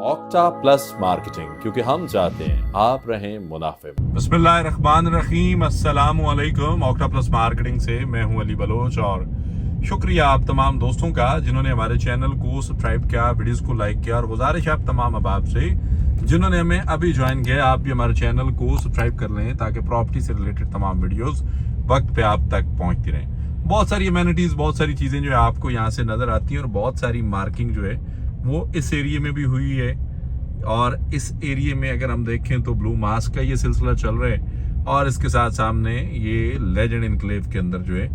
Octa plus marketing, क्योंकि हम चाहते हैं आप रहें मुनाफे। बिस्मिल्लाहिर्रहमानिर्रहीम, अस्सलामु अलैकुम। ऑक्टा प्लस मार्केटिंग से मैं हूं अली बलोच और शुक्रिया आप तमाम दोस्तों का जिन्होंने हमारे चैनल को सब्सक्राइब किया, वीडियोस को लाइक किया। और गुजारिश है आप तमाम अहबाब से जिन्होंने हमें अभी ज्वाइन किया, आप भी हमारे चैनल को सब्सक्राइब कर लें ताकि प्रॉपर्टी से रिलेटेड तमाम वीडियोस वक्त पे आप तक पहुंचती रहें। बहुत सारी अमेनिटीज़, बहुत सारी चीज़ें जो है आपको यहाँ से नज़र आती हैं और बहुत सारी मार्किंग जो है वो इस एरिया में भी हुई है। और इस एरिया में अगर हम देखें तो ब्लू मास्क का ये सिलसिला चल रहा है और इसके साथ सामने ये लेजेंड इनक्लेव के अंदर जो है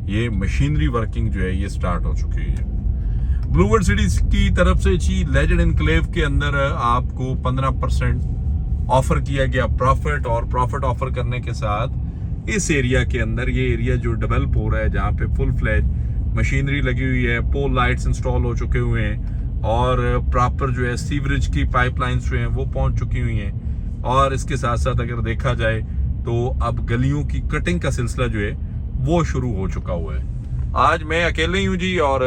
ये मशीनरी वर्किंग जो है ये स्टार्ट हो चुकी है। ब्लूवर्ड सिटी की तरफ से जी लेजेंड इनक्लेव के अंदर आपको 15% ऑफर किया गया प्रॉफिट, और प्रॉफिट ऑफर करने के साथ इस एरिया के अंदर ये एरिया जो डेवलप हो रहा है जहाँ पे फुल फ्लैज मशीनरी लगी हुई है, पोल लाइट्स इंस्टॉल हो चुके हुए हैं और प्रॉपर जो है सीवरेज की पाइपलाइंस जो हैं वो पहुंच चुकी हुई हैं। और इसके साथ साथ अगर देखा जाए तो अब गलियों की कटिंग का सिलसिला जो है वो शुरू हो चुका हुआ है। आज मैं अकेले ही हूँ जी, और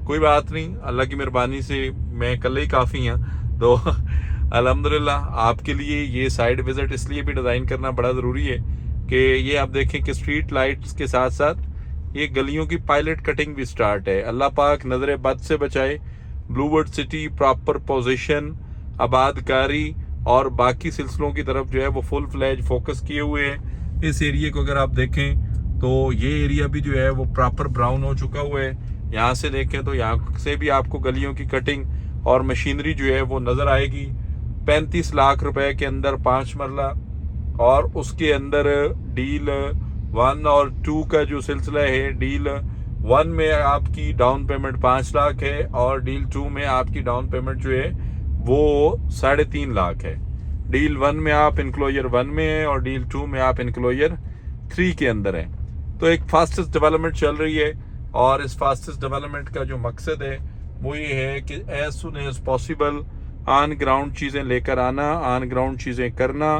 कोई बात नहीं, अल्लाह की मेहरबानी से मैं कल ही काफ़ी हैं। तो अल्हम्दुलिल्लाह आपके लिए ये साइड विजिट इसलिए भी डिज़ाइन करना बड़ा ज़रूरी है कि ये आप देखें कि स्ट्रीट लाइट्स के साथ साथ ये गलियों की पायलट कटिंग भी स्टार्ट है। अल्लाह पाक नज़र बद से बचाए। ब्लूवर्ड सिटी प्रॉपर पोजीशन, आबादकारी और बाकी सिलसिलों की तरफ जो है वो फुल फ्लैज फोकस किए हुए हैं। इस एरिया को अगर आप देखें तो ये एरिया भी जो है वो प्रॉपर ब्राउन हो चुका हुआ है। यहाँ से देखें तो यहाँ से भी आपको गलियों की कटिंग और मशीनरी जो है वो नज़र आएगी। 35 लाख रुपए के अंदर 5 मरला, और उसके अंदर डील 1 और 2 का जो सिलसिला है, डील 1 में आपकी डाउन पेमेंट 5 लाख है और डील 2 में आपकी डाउन पेमेंट जो है वो 3.5 लाख है। डील 1 में आप इनक्लोजर 1 में है और डील 2 में आप इनक्लोजर 3 के अंदर है। तो एक फास्टेस्ट डेवलपमेंट चल रही है और इस फास्टेस्ट डेवलपमेंट का जो मकसद है वो ये है कि as soon as possible on ground चीज़ें लेकर आना, ऑन ग्राउंड चीज़ें करना,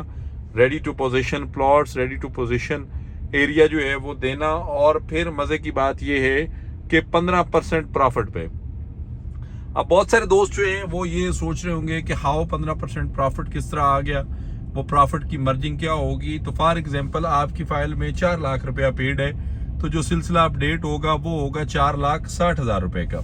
ready to position plots, ready to position area जो है वो देना। और फिर मजे की बात ये है कि 15% प्रॉफिट पे। अब बहुत सारे दोस्त जो हैं वो ये सोच रहे होंगे कि हाउ 15% प्रॉफिट किस तरह आ गया, वो प्रॉफिट की मर्जिंग क्या होगी। तो फॉर एग्जांपल आपकी फाइल में 4 लाख रुपया पेड है, तो जो सिलसिला अपडेट होगा वो होगा 4,60,000 रुपए का,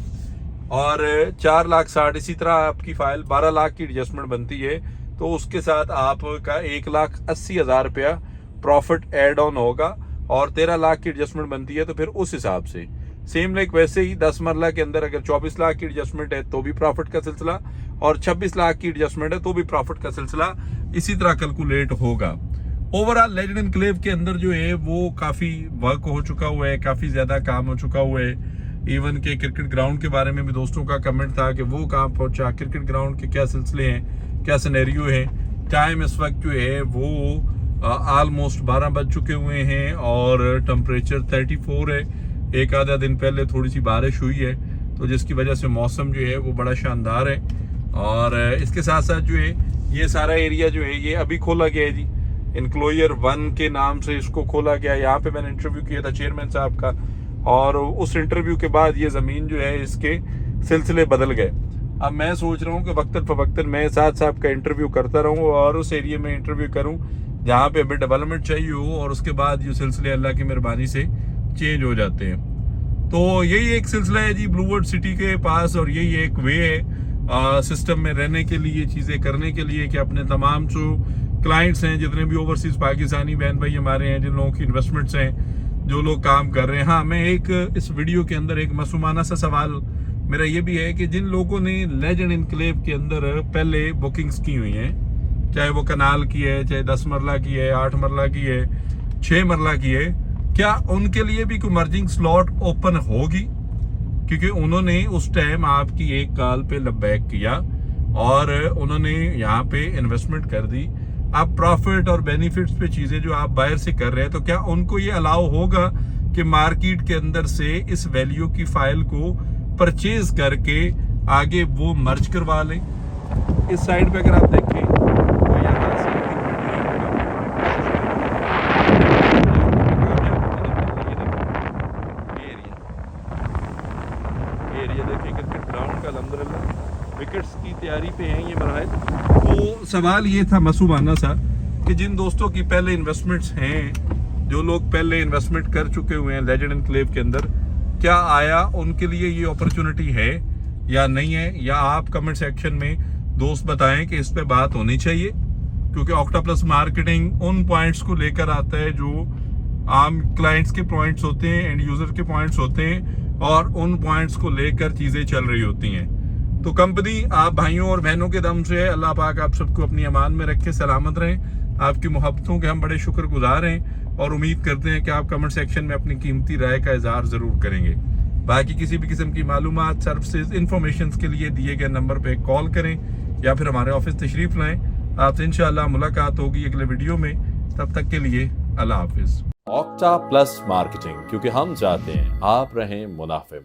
और 4,60,000। इसी तरह आपकी फाइल 12 लाख की एडजस्टमेंट बनती है तो उसके साथ आपका 1,80,000 रुपया प्रॉफिट एड ऑन होगा, और 13 लाख की एडजस्टमेंट बनती है तो फिर उस हिसाब से सेम लाइक वैसे ही 10 मरला के अंदर अगर 24 लाख की एडजस्टमेंट है तो भी प्रॉफिट का सिलसिला, और 26 लाख की एडजस्टमेंट है तो भी प्रॉफिट का सिलसिला इसी तरह कैलकुलेट होगा। ओवरऑल लेजेंड इनक्लेव के अंदर जो है वो काफ़ी वर्क हो चुका हुआ है, काफ़ी ज़्यादा काम हो चुका हुआ है। इवन के क्रिकेट ग्राउंड के बारे में भी दोस्तों का कमेंट था कि वो कहाँ पहुँचा, क्रिकेट ग्राउंड के क्या सिलसिले हैं, क्या सिनेरियो है। टाइम इस वक्त जो है वो ऑलमोस्ट 12 बज चुके हुए हैं और टेम्परेचर 34 है। एक आधा दिन पहले थोड़ी सी बारिश हुई है तो जिसकी वजह से मौसम जो है वो बड़ा शानदार है। और इसके साथ साथ जो है ये सारा एरिया जो है ये अभी खोला गया है जी, इनक्लोजर 1 के नाम से इसको खोला गया। यहाँ पे मैंने इंटरव्यू किया था चेयरमैन साहब का, और उस इंटरव्यू के बाद ये ज़मीन जो है इसके सिलसिले बदल गए। अब मैं सोच रहा हूँ कि वक्तन फवक्तन मैं साहब का इंटरव्यू करता रहूँ और उस एरिया में इंटरव्यू करूँ जहाँ पे अभी डेवलपमेंट चाहिए हो, और उसके बाद ये सिलसिले अल्लाह की मेहरबानी से चेंज हो जाते हैं। तो यही एक सिलसिला है जी ब्लूवर्ड सिटी के पास, और यही एक वे है सिस्टम में रहने के लिए, चीज़ें करने के लिए कि अपने तमाम जो क्लाइंट्स हैं, जितने भी ओवरसीज पाकिस्तानी बहन भाई हमारे हैं, जिन लोगों की इन्वेस्टमेंट्स हैं, जो लोग काम कर रहे हैं। हाँ, मैं एक इस वीडियो के अंदर एक मासूमाना सा सवाल मेरा ये भी है कि जिन लोगों ने लेजेंड इनक्लेव के अंदर पहले बुकिंग्स की हुई हैं, चाहे वो कनाल की है, चाहे 10 मरला की है, 8 मरला की है, 6 मरला की है, क्या उनके लिए भी कोई मर्जिंग स्लॉट ओपन होगी? क्योंकि उन्होंने उस टाइम आपकी एक कॉल पे लबैक किया और उन्होंने यहाँ पे इन्वेस्टमेंट कर दी। अब प्रॉफिट और बेनिफिट्स पे चीज़ें जो आप बाहर से कर रहे हैं, तो क्या उनको ये अलाउ होगा कि मार्केट के अंदर से इस वैल्यू की फाइल को परचेज करके आगे वो मर्ज करवा लें? इस साइड पे अगर आप देखें तो यहाँ से एरिया देखें क्रिकेट ग्राउंड का, अल्हम्दुलिल्लाह विकेट्स की तैयारी पे हैं ये मराहल। तो सवाल ये था मसूबाना सा कि जिन दोस्तों की पहले इन्वेस्टमेंट्स हैं, जो लोग पहले इन्वेस्टमेंट कर चुके हुए हैं लेजेंड एनक्लेव के अंदर, क्या आया उनके लिए ये अपॉर्चुनिटी है या नहीं है, या आप कमेंट सेक्शन में दोस्त बताएं कि इस पे बात होनी चाहिए। क्योंकि ऑक्टाप्लस मार्केटिंग उन पॉइंट्स को लेकर आता है जो आम क्लाइंट्स के पॉइंट्स होते हैं, एंड यूजर के पॉइंट्स होते हैं, और उन पॉइंट्स को लेकर चीजें चल रही होती हैं। तो कंपनी आप भाइयों और बहनों के दम से अल्लाह पाक आप सबको अपनी अमान में रखे, सलामत रहें। आपकी मोहब्बतों के हम बड़े शुक्रगुजार हैं और उम्मीद करते हैं कि आप कमेंट सेक्शन में अपनी कीमती राय का इजहार जरूर करेंगे। बाकी किसी भी किस्म की मालूमात, सर्विसेज, इंफॉर्मेशन के लिए दिए गए नंबर पे कॉल करें या फिर हमारे ऑफिस तशरीफ लाएं। आपसे इंशाअल्लाह मुलाकात होगी अगले वीडियो में। तब तक के लिए अल्लाह हाफिज। ऑक्टा प्लस मार्केटिंग, क्योंकि हम चाहते हैं आप रहें मुनाफे में।